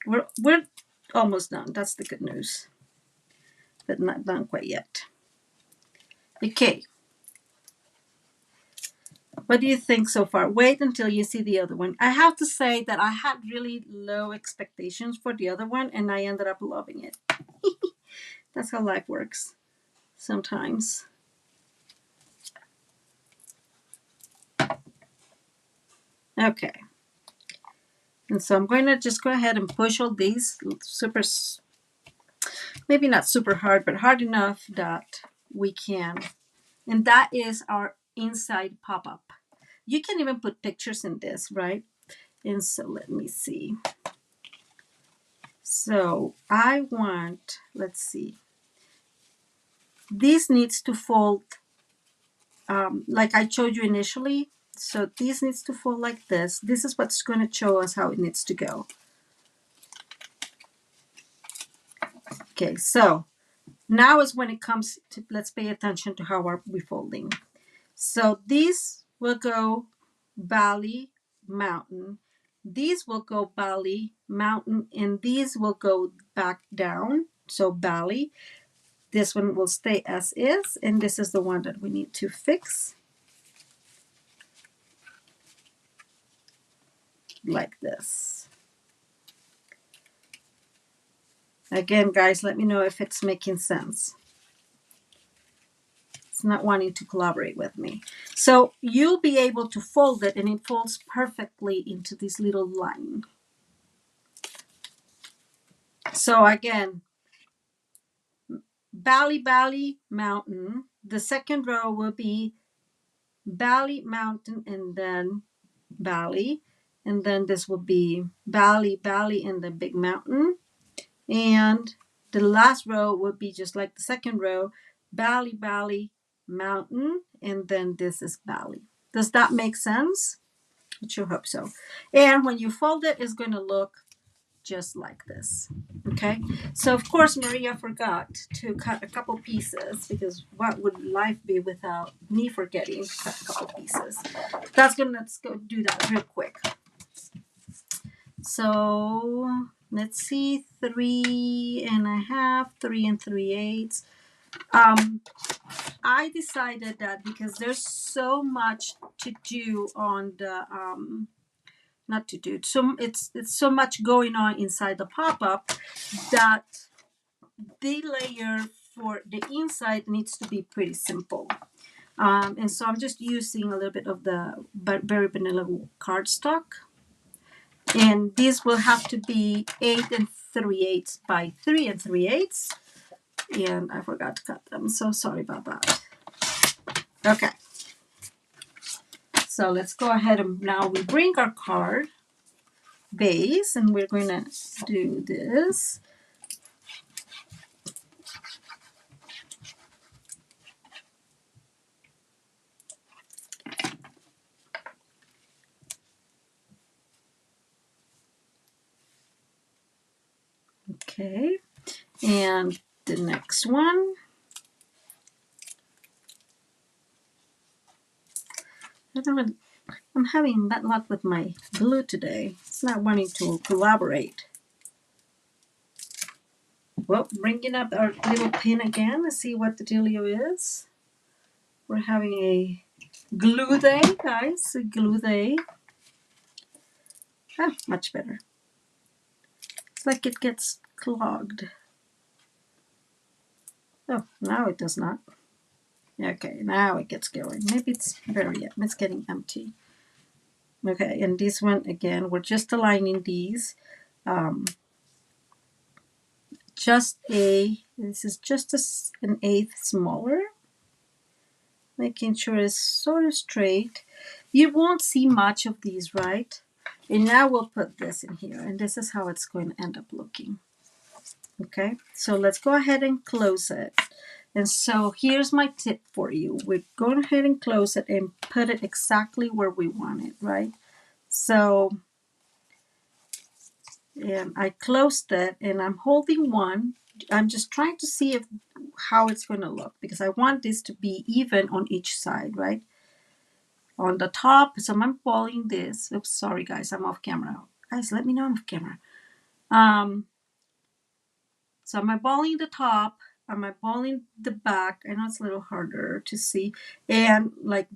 [SPEAKER 1] blah. We're almost done. That's the good news. But not done quite yet. Okay. What do you think so far? Wait until you see the other one. I have to say that I had really low expectations for the other one, and I ended up loving it. That's how life works sometimes. Okay. And so I'm going to just go ahead and push all these super, maybe not super hard, but hard enough that we can. And that is our inside pop-up. You can even put pictures in this, right? And so let me see. So I want, let's see. This needs to fold like I showed you initially. So this needs to fold like this. This is what's going to show us how it needs to go. Okay, so now is when it comes to, let's pay attention to how we're folding. So these will go valley, mountain. These will go valley, mountain, and these will go back down. So valley. This one will stay as is, and this is the one that we need to fix. Like this. Again, guys, let me know if it's making sense. It's not wanting to collaborate with me. So you'll be able to fold it, and it folds perfectly into this little line. So again, valley, valley, mountain. The second row will be valley, mountain, and then valley. And then this will be valley, valley, and the big mountain. And the last row would be just like the second row, valley, valley, mountain, and then this is valley. Does that make sense? I sure hope so. And when you fold it, it's going to look just like this. Okay, so of course Maria forgot to cut a couple pieces, because what would life be without me forgetting to cut a couple pieces? Let's go do that real quick. So let's see, 3.5, 3 3/8. I decided that because there's so much to do on the not to do, so it's so much going on inside the pop-up that the layer for the inside needs to be pretty simple. And so I'm just using a little bit of the very vanilla cardstock. And these will have to be 8 3/8 by 3 3/8. And I forgot to cut them, so sorry about that. Okay. So let's go ahead and now we bring our card base, and we're going to do this. Okay, and the next one. I'm having bad luck with my glue today. It's not wanting to collaborate. Well, bringing up our little pin again to see what the dealio is. We're having a glue day, guys. A glue day. Ah, much better. It's like it gets clogged. Oh, now it does not. Okay, now it gets going. Maybe it's it's getting empty. Okay, and this one again, we're just aligning these this is just an eighth smaller, making sure it's sort of straight. You won't see much of these, right? And now we'll put this in here, and this is how it's going to end up looking. Okay, so let's go ahead and close it. And so here's my tip for you. We're going ahead and close it and put it exactly where we want it, right? So I closed it and I'm holding one. I'm just trying to see how it's going to look, because I want this to be even on each side, right? On the top, so I'm balling this. Oops, sorry guys, I'm off camera. Guys, let me know I'm off camera. So am I balling the top? Am I balling the back? I know it's a little harder to see. And like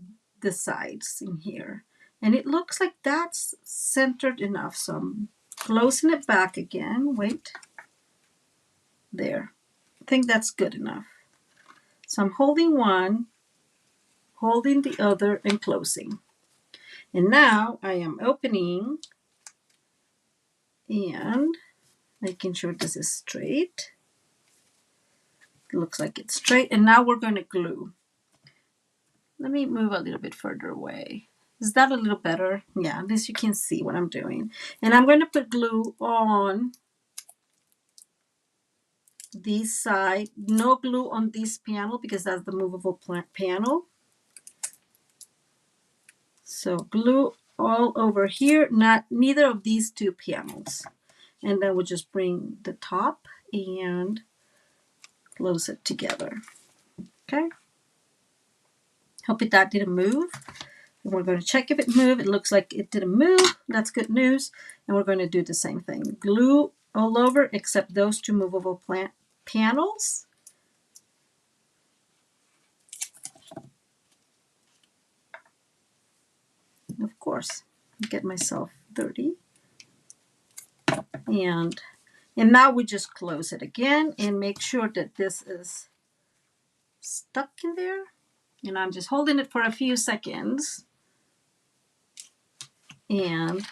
[SPEAKER 1] the sides in here. And it looks like that's centered enough. So I'm closing it back again. Wait. There. I think that's good enough. So I'm holding one, holding the other, and closing. And now I am opening and making sure this is straight. It looks like it's straight. And now we're going to glue. Let me move a little bit further away. Is that a little better? Yeah, at least you can see what I'm doing. And I'm going to put glue on this side. No glue on this panel because that's the movable panel. So glue all over here, neither of these two panels. And then we'll just bring the top and close it together. Okay. Hope that didn't move. And we're going to check if it moved. It looks like it didn't move. That's good news. And we're going to do the same thing. Glue all over except those two movable panels. Of course, get myself dirty. And now we just close it again and make sure that this is stuck in there. And I'm just holding it for a few seconds. And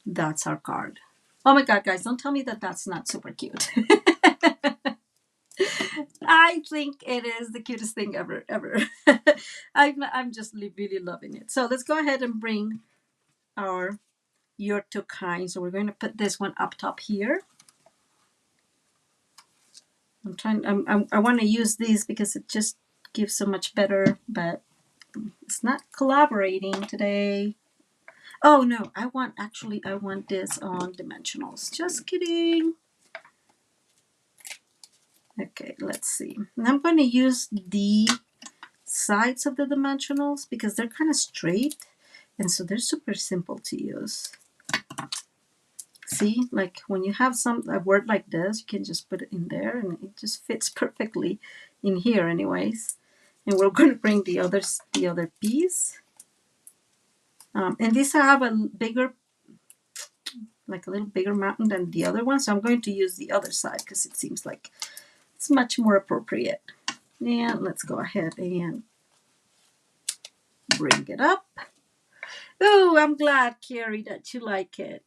[SPEAKER 1] that's our card. Oh my God, guys, don't tell me that that's not super cute. I think it is the cutest thing ever. I'm just really loving it. So let's go ahead and bring our Your Too Kind. So we're going to put this one up top here. I want to use these because it just gives so much better, but it's not collaborating today. Oh no, I want this on dimensionals. Just kidding. Okay, let's see. And I'm going to use the sides of the dimensionals because they're kind of straight, and so they're super simple to use. See, like when you have a word like this, you can just put it in there and it just fits perfectly in here anyways. And we're going to bring the other piece. And these have a little bigger mountain than the other one, so I'm going to use the other side because it seems like it's much more appropriate. And let's go ahead and bring it up. Oh, I'm glad, Carrie, that you like it.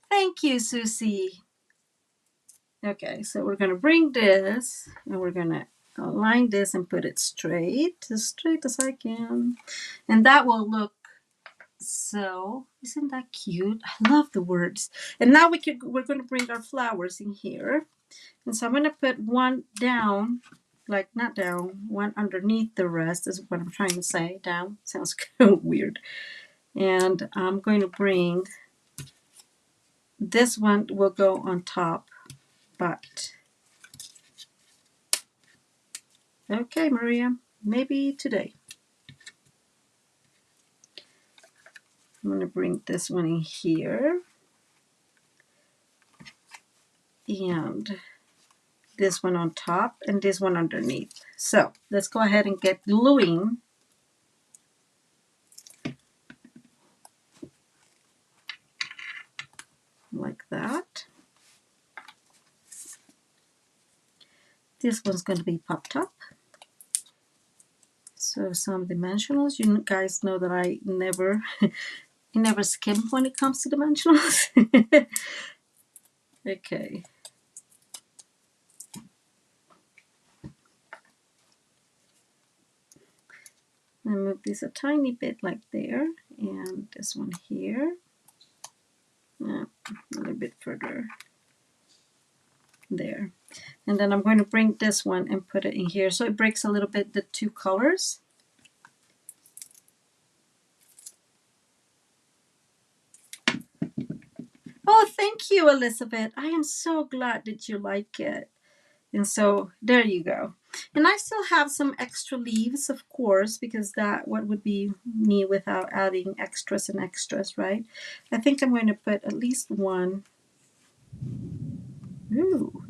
[SPEAKER 1] Thank you, Susie. Okay, so we're going to bring this and we're going to align this and put it straight, as straight as I can. And that will look so, isn't that cute? I love the words. And now we're going to bring our flowers in here. And so I'm going to put one down, like not down, one underneath the rest is what I'm trying to say. Down sounds kind of weird. And I'm going to bring this one will go on top, but okay, Maria, maybe today. I'm going to bring this one in here and this one on top and this one underneath. So let's go ahead and get gluing. Like that. This one's going to be popped up. So some dimensionals. You guys know that I never skim when it comes to dimensionals. Okay. I move this a tiny bit like there, and this one here. A little bit further there. And then I'm going to bring this one and put it in here so it breaks a little bit the two colors. Oh, thank you, Elizabeth. I am so glad that you like it. And so there you go. And I still have some extra leaves, of course, because that what would be me without adding extras and extras, right? I think I'm going to put at least one. Ooh,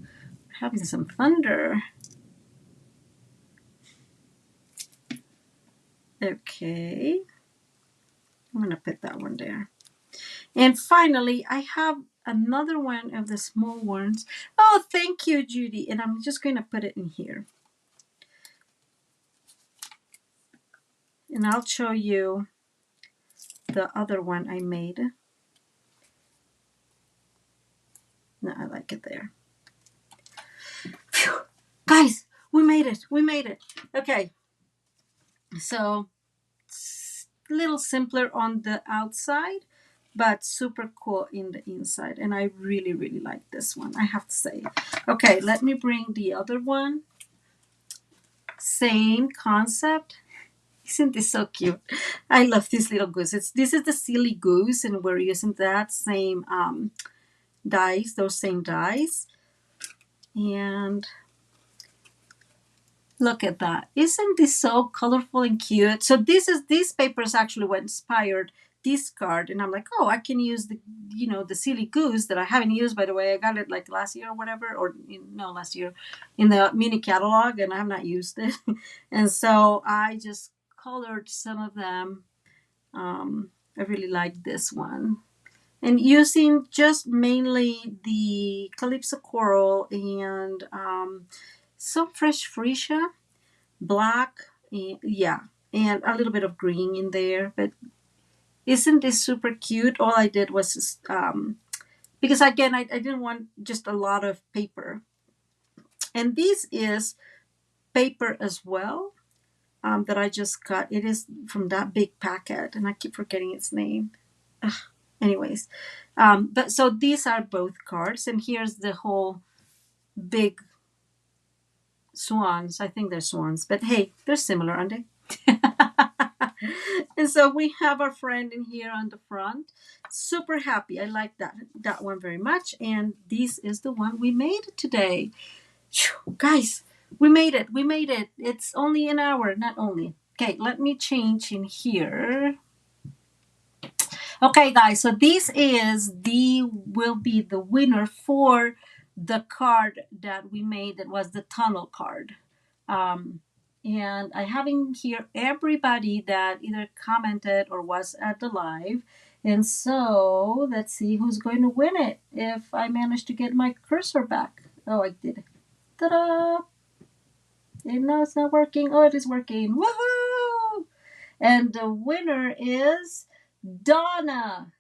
[SPEAKER 1] having some thunder. Okay. I'm going to put that one there. And finally, I have another one of the small ones. Oh, thank you, Judy. And I'm just going to put it in here. And I'll show you the other one I made. No, I like it there. Phew. Guys, we made it. We made it. Okay. So, a little simpler on the outside, but super cool in the inside. And I really, really like this one, I have to say. Okay, let me bring the other one. Same concept. Isn't this so cute? I love this little goose. This is the silly goose, and we're using that same dies, those same dies. And look at that. Isn't this so colorful and cute? So these papers actually were inspired this card, and I'm like, oh, I can use the silly goose that I haven't used, by the way. I got it like last year or whatever, or no, last year in the mini catalog, and I have not used it. And so I just colored some of them. I really like this one. And using just mainly the Calypso Coral and some fresh freesia, black, yeah, and a little bit of green in there. But isn't this super cute? All I did was just, because again, I didn't want just a lot of paper. And this is paper as well that I just got. It is from that big packet, and I keep forgetting its name. Ugh. Anyways, but so these are both cards, and here's the whole big swans. I think they're swans, but hey, they're similar, aren't they? And so we have our friend in here on the front. Super happy. I like that one very much. And this is the one we made today. Whew, guys, we made it. We made it. It's only an hour, not only. Okay, let me change in here. Okay, guys, so this will be the winner for the card that we made that was the tunnel card. And I have in here everybody that either commented or was at the live. And so let's see who's going to win it if I manage to get my cursor back. Oh, I did. Ta-da! And no, it's not working. Oh, it is working. Woohoo! And the winner is Donna.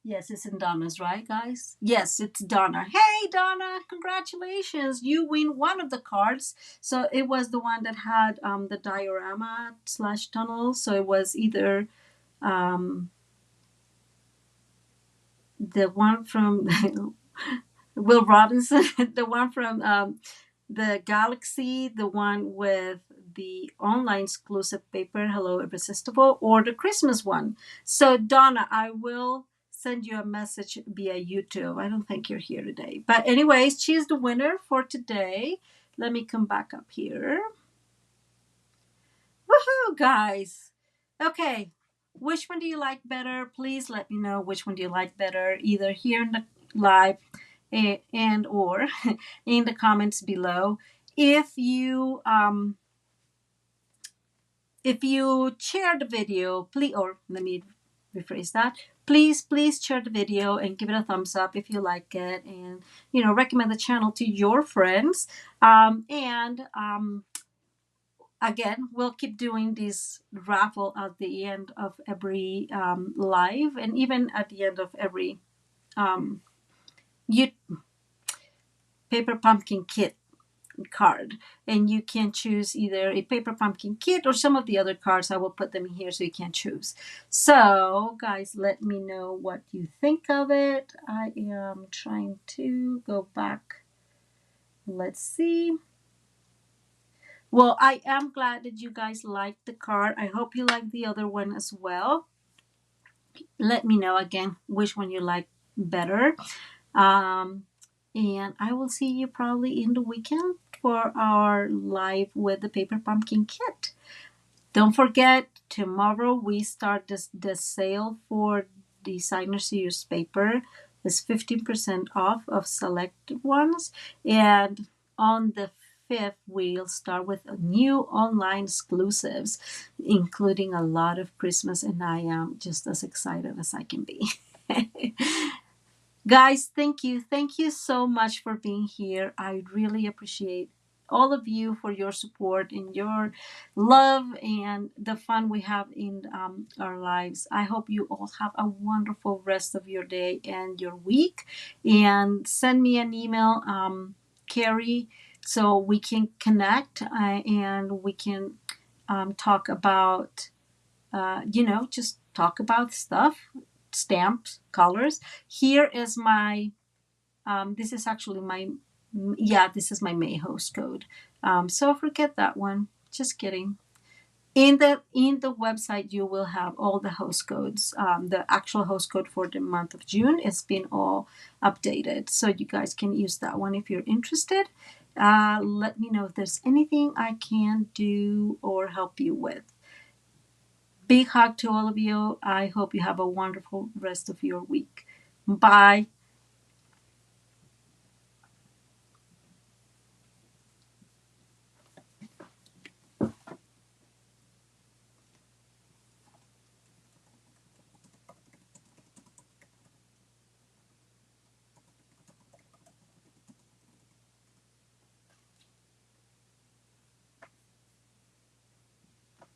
[SPEAKER 1] Yes, it's in Donna's, right, guys? Yes, it's Donna. Hey, Donna, congratulations. You win one of the cards. So it was the one that had the diorama / tunnel. So it was either the one from Will Robinson, the one from the Galaxy, the one with the online exclusive paper, Hello Irresistible, or the Christmas one. So, Donna, I will send you a message via YouTube. I don't think you're here today. But anyways, she's the winner for today. Let me come back up here. Woohoo, guys. Okay. Which one do you like better? Please let me know which one do you like better, either here in the live and or in the comments below. If you share the video, please, or let me rephrase that. Please share the video and give it a thumbs up if you like it, and recommend the channel to your friends. Again, we'll keep doing this raffle at the end of every live, and even at the end of every paper pumpkin kit card, and you can choose either a paper pumpkin kit or some of the other cards. I will put them in here so you can choose. So guys, let me know what you think of it. I am trying to go back. Let's see. Well, I am glad that you guys liked the card. I hope you like the other one as well. Let me know again which one you like better. Um, and I will see you probably in the weekend for our live with the paper pumpkin kit. Don't forget, tomorrow we start the sale for Designer Series paper. It's 15% off of selected ones. And on the 5th, we'll start with a new online exclusives, including a lot of Christmas, and I am just as excited as I can be. Guys, thank you. Thank you so much for being here. I really appreciate all of you for your support and your love and the fun we have in our lives. I hope you all have a wonderful rest of your day and your week. And send me an email, Carrie, so we can connect and we can talk about, just talk about stuff, stamps, colors. Here is my, this is actually my, yeah, this is my May host code. So forget that one. Just kidding. In the website, you will have all the host codes. The actual host code for the month of June has been all updated, so you guys can use that one if you're interested. Let me know if there's anything I can do or help you with. Big hug to all of you. I hope you have a wonderful rest of your week. Bye.